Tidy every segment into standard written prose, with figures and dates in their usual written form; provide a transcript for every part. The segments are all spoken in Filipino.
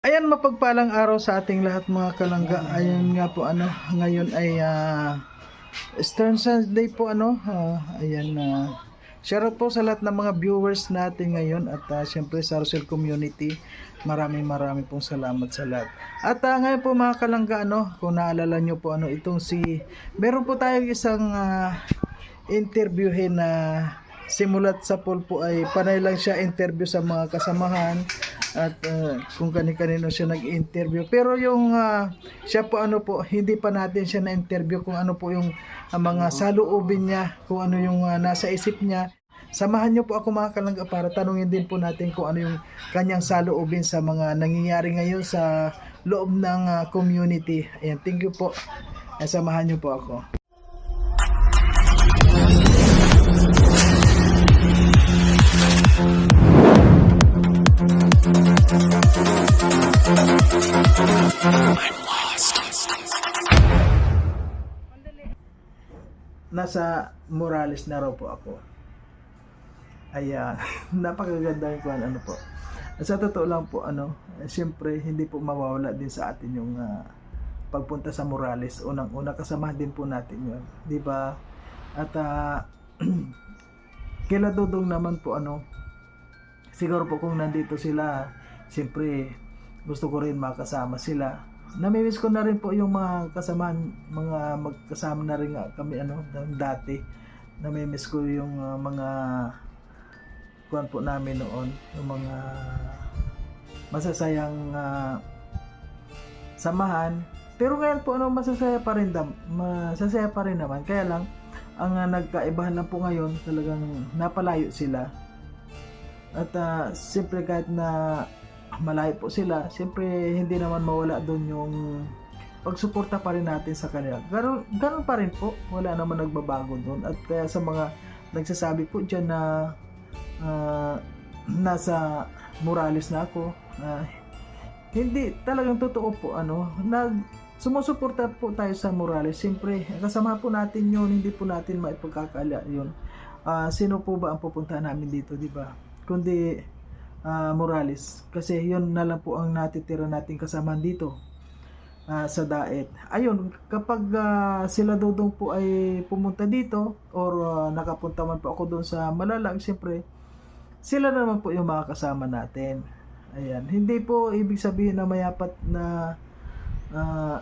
Ayan, mapagpalang araw sa ating lahat mga kalangga. Ayun nga po ngayon ay Stern Sunday po ayan shoutout po sa lahat ng mga viewers natin ngayon at syempre sa Rosel Community. Maraming pong salamat sa lahat. At ngayon po mga kalangga kung naalala nyo po itong meron po tayong isang interviewin na simulat sa poll po ay panay lang siya interview sa mga kasamahan at kung kani-kanino siya nag-interview, pero yung siya po hindi pa natin siya na-interview kung ano po yung mga saloobin niya, kung ano yung nasa isip niya. Samahan niyo po ako mga kalangga para tanungin din po natin kung ano yung kanyang saloobin sa mga nangyayari ngayon sa loob ng community. Ayan, thank you po. Samahan niyo po ako. Nasa Morales na raw po ako. Ayan, napakaganda yung po. Sa totoo lang po siyempre hindi po mawawala din sa atin yung pagpunta sa Morales. Unang-una kasama din po natin yun, di ba? At kila Dudong naman po siguro po kung nandito sila, siyempre gusto ko rin makasama sila. Namimiss ko na rin po yung mga kasama, mga magkasama na rin kami dati. Namimiss ko yung mga kuwan po namin noon, yung mga masasayang samahan. Pero ngayon po masasaya pa rin naman. Kaya lang ang nagkaibahan lang po ngayon, talagang napalayo sila. At siyempre kahit na malayo po sila, siyempre hindi naman mawala doon yung pagsuporta pa rin natin sa kanila. Ganun pa rin po, wala naman nagbabago doon. At kaya sa mga nagsasabi po dyan na nasa Morales na ako, hindi talagang totoo po sumusuporta po tayo sa Morales. Siyempre kasama po natin yun, hindi po natin maipagkakala yun. Sino po ba ang pupuntahan namin dito, di ba? Kundi Morales, kasi yun na lang po ang natitira nating kasama dito sa Daet. Ayun, kapag sila Dudong po ay pumunta dito or nakapunta man po ako doon sa Malalag, siyempre sila naman po yung mga kasama natin. Ayan, hindi po ibig sabihin na mayapat na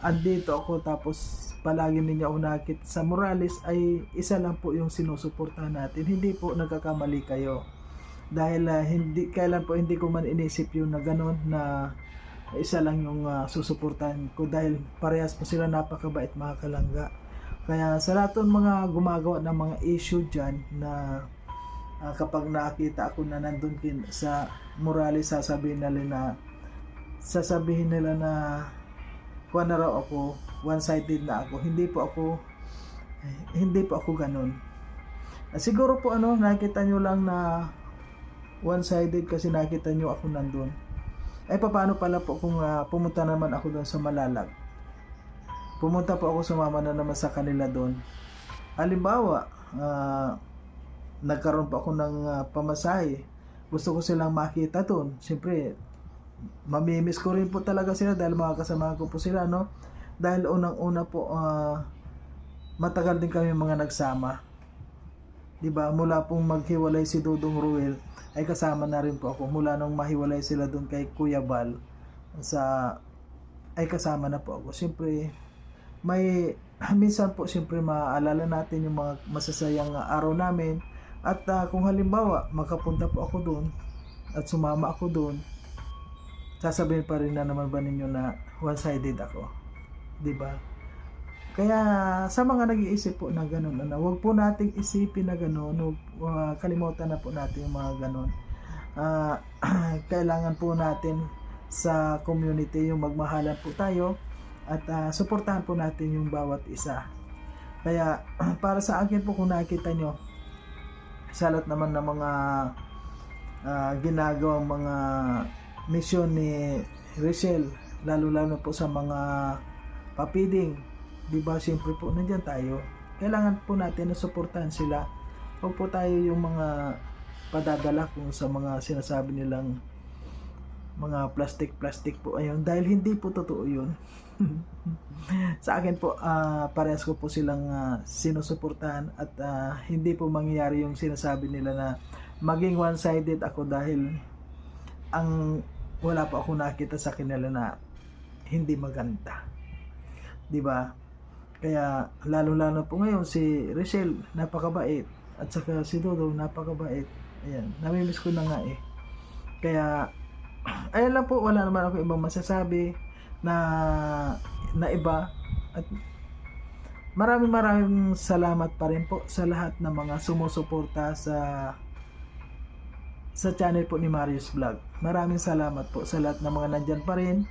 andito ako tapos palagi ninyo ako nakikita sa Morales ay isa lang po yung sinusuportahan natin. Hindi po, nagkakamali kayo. Dahil kailan po hindi ko man inisip yun na gano'n na isa lang yung susuportahan ko, dahil parehas po sila napakabait mga kalangga. Kaya sa lahat ng mga gumagawa ng mga issue dyan na kapag nakita ako na nandun sa Morales, sasabihin nila na kuha na raw ako, one-sided na ako. Hindi po ako ganun. Siguro po nakita nyo lang na one-sided kasi nakita nyo ako nandun. Paano pala po kung pumunta naman ako doon sa Malalag? Pumunta po ako, sumama na naman sa kanila doon. Halimbawa, nagkaroon po ako ng pamasahe. Gusto ko silang makita doon. Siyempre, mamimiss ko rin po talaga sila dahil mga kasama ko po sila, Dahil unang-una po, matagal din kami mga nagsama. Diba? Mula pong maghiwalay si Dudong Ruel, ay kasama na rin po ako. Mula nung mahiwalay sila doon kay Kuya Bal, ay kasama na po ako. Siyempre, minsan po siyempre maaalala natin yung mga masasayang araw namin. At kung halimbawa, makapunta po ako doon at sumama ako doon, sasabihin pa rin na naman ba ninyo na one-sided ako? Diba? Kaya sa mga nag-iisip po na gano'n, huwag po nating isipin na gano'n, kalimutan na po natin yung mga gano'n. Kailangan po natin sa community yung magmahalan po tayo at suportahan po natin yung bawat isa. Kaya para sa akin po, kung nakikita nyo sa lahat naman ng mga ginagawang mga misyon ni Rachel, lalo po sa mga papiding, diba, siyempre po nandyan tayo. Kailangan po natin na suportahan sila. Huwag po tayo yung mga padadala kung sa mga sinasabi nilang mga plastic po ayun, dahil hindi po totoo yun. Sa akin po, parehas ko po silang sinusuportahan at hindi po mangyayari yung sinasabi nila na maging one-sided ako, dahil ang wala pa ako nakita sa kanila na hindi maganda, di ba? Kaya lalo-lalo po ngayon si Rachel, napakabait, at saka si Dodo, napakabait. Ayan, namimiss ko na nga eh. Kaya ayan lang po, wala naman ako ibang masasabi na iba. At maraming salamat pa rin po sa lahat ng mga sumusuporta sa channel po ni Marius Vlog. Maraming salamat po sa lahat ng mga nandyan pa rin.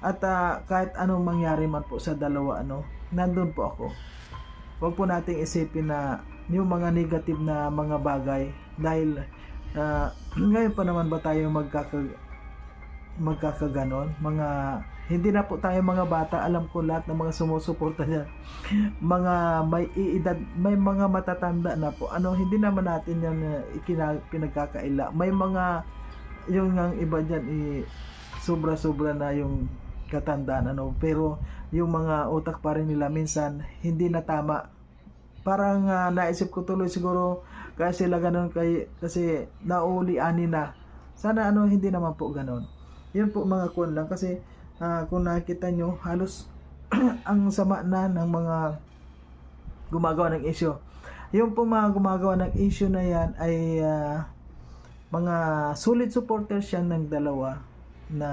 At kahit anong mangyari man po sa dalawa, nandun po ako. Huwag po nating isipin na yung mga negative na mga bagay, dahil ngayon pa naman ba tayo magkakaganon? Hindi na po tayo mga bata. Alam ko lahat ng mga sumusuporta niya mga may edad, may mga matatanda na po. Hindi naman natin yan pinagkakaila. May mga yung ang iba dyan sobra-sobra na yung katandaan, pero yung mga utak pa rin nila minsan hindi na tama. Parang naisip ko tuloy, siguro kaya sila ganun kasi nauli-ani na. Sana hindi naman po ganun. Yun po mga kuwan lang, kasi kung nakita nyo, halos ang sama na ng mga gumagawa ng issue. Yung po mga gumagawa ng issue na yan ay mga solid supporters yan ng dalawa, na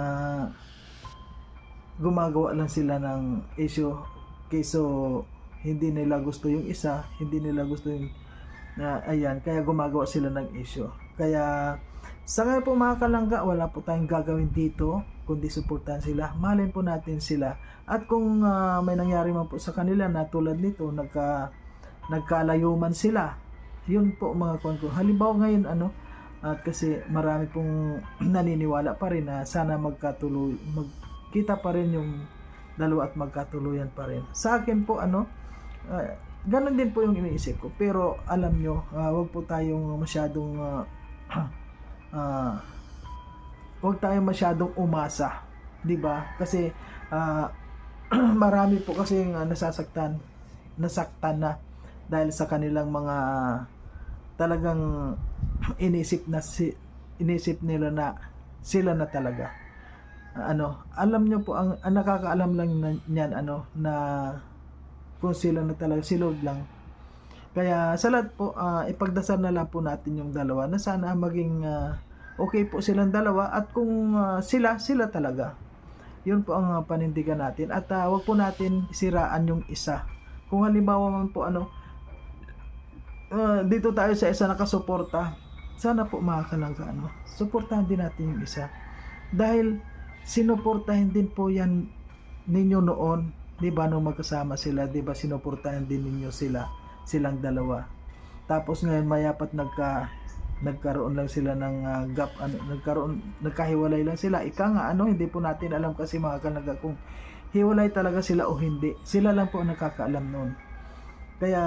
gumagawa lang sila ng issue kaysa hindi nila gusto yung isa, hindi nila gusto yung ayan, kaya gumagawa sila ng issue. Kaya sa ngayon po mga kalangga, wala po tayong gagawin dito kundi suportahan sila, mahalin po natin sila. At kung may nangyari man po sa kanila na tulad nito, nagkalayo man sila, yun po mga kuwan ko. Halimbawa ngayon at kasi marami pong naniniwala pa rin na sana magkita pa rin yung dalawa at magkatuluyan pa rin. Sa akin po ganun din po yung iniisip ko, pero alam nyo, wag po tayong masyadong wag tayong masyadong umasa, di ba? Kasi marami po kasi nasaktan na dahil sa kanilang mga talagang inisip nila na sila na talaga. Alam nyo po, ang nakakaalam lang niyan na kung sila na talaga, silog lang. Kaya sa lahat po, ipagdasal na lang po natin yung dalawa na sana maging okay po silang dalawa, at kung sila talaga, yun po ang panindigan natin. At wag po natin siraan yung isa. Kung halimbawa man po dito tayo sa isa nakasuporta, sana po mga kalangga, suportahan din natin yung isa, dahil sinuportahan din po yan ninyo noon, di ba, nung magkasama sila, di ba, sinuportahan din ninyo silang dalawa. Tapos ngayon mayapat nagkaroon lang sila ng gap, nagkahiwalay lang sila. Ika nga, hindi po natin alam kasi mga kalangga kung hiwalay talaga sila o hindi. Sila lang po ang nakakaalam noon. Kaya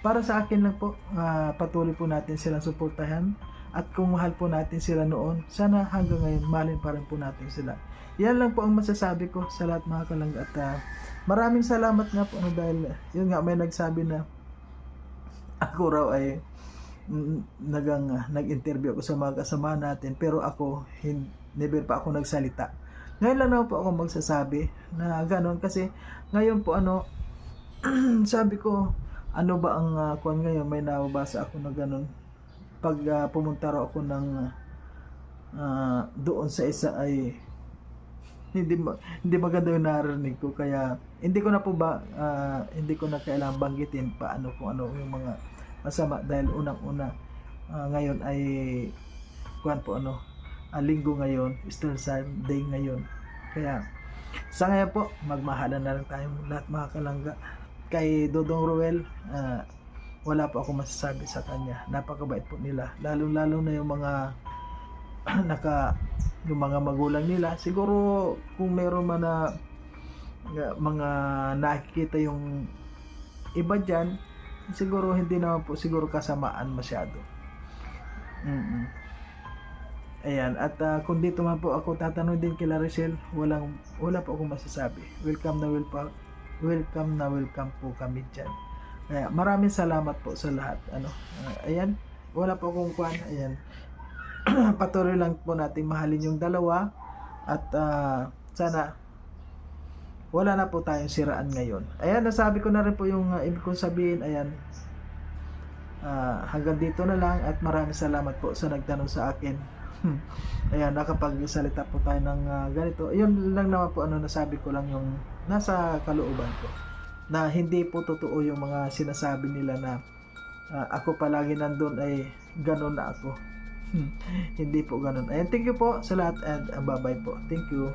para sa akin lang po, patuloy po natin silang suportahan. At kung mahal po natin sila noon, sana hanggang ngayon mahalin pa rin po natin sila. Yan lang po ang masasabi ko sa lahat mga kalangga. At maraming salamat nga po dahil yun nga, may nagsabi na ako raw ay nag-interview ako sa mga kasama natin, pero ako never pa ako nagsalita. Ngayon lang na po ako magsasabi na gano'n, kasi ngayon po sabi ko, ba ang kuwan ngayon, may nababasa ako na gano'n. Pag pumunta raw ako ng doon sa isa ay hindi maganda yung narinig ko, kaya hindi ko na kailangan banggitin kung ano yung mga masama, dahil unang-una ngayon ay kuwan po linggo ngayon, Easter Sunday ngayon. Kaya sa ngayon po, magmahalan na lang tayo lahat mga kalangga. Kay Dodong Ruel, wala po ako masasabi sa kanya. Napakabait po nila, lalo na yung mga yung mga magulang nila. Siguro kung meron man na mga nakikita yung iba dyan, siguro hindi naman po siguro kasamaan masyado. Ayan, at kung dito man po ako tatanong din kila Rachel, wala po akong masasabi. Welcome na welcome po kami dyan. Kaya maraming salamat po sa lahat. Ayan, wala po akong kwan. Ayan, patuloy lang po natin mahalin yung dalawa at sana wala na po tayong siraan ngayon. Ayan, nasabi ko na rin po yung ibig kong sabihin. Ayan, hanggang dito na lang at maraming salamat po sa nagtanong sa akin. Ayan, nakapagsalita po tayo ng ganito. Yun lang naman po, nasabi ko lang yung nasa kalooban ko, na hindi po totoo yung mga sinasabi nila na ako palagi nandun ay ganun na ako. Hindi po ganun. Ayan, thank you po sa lahat and bye bye po. Thank you.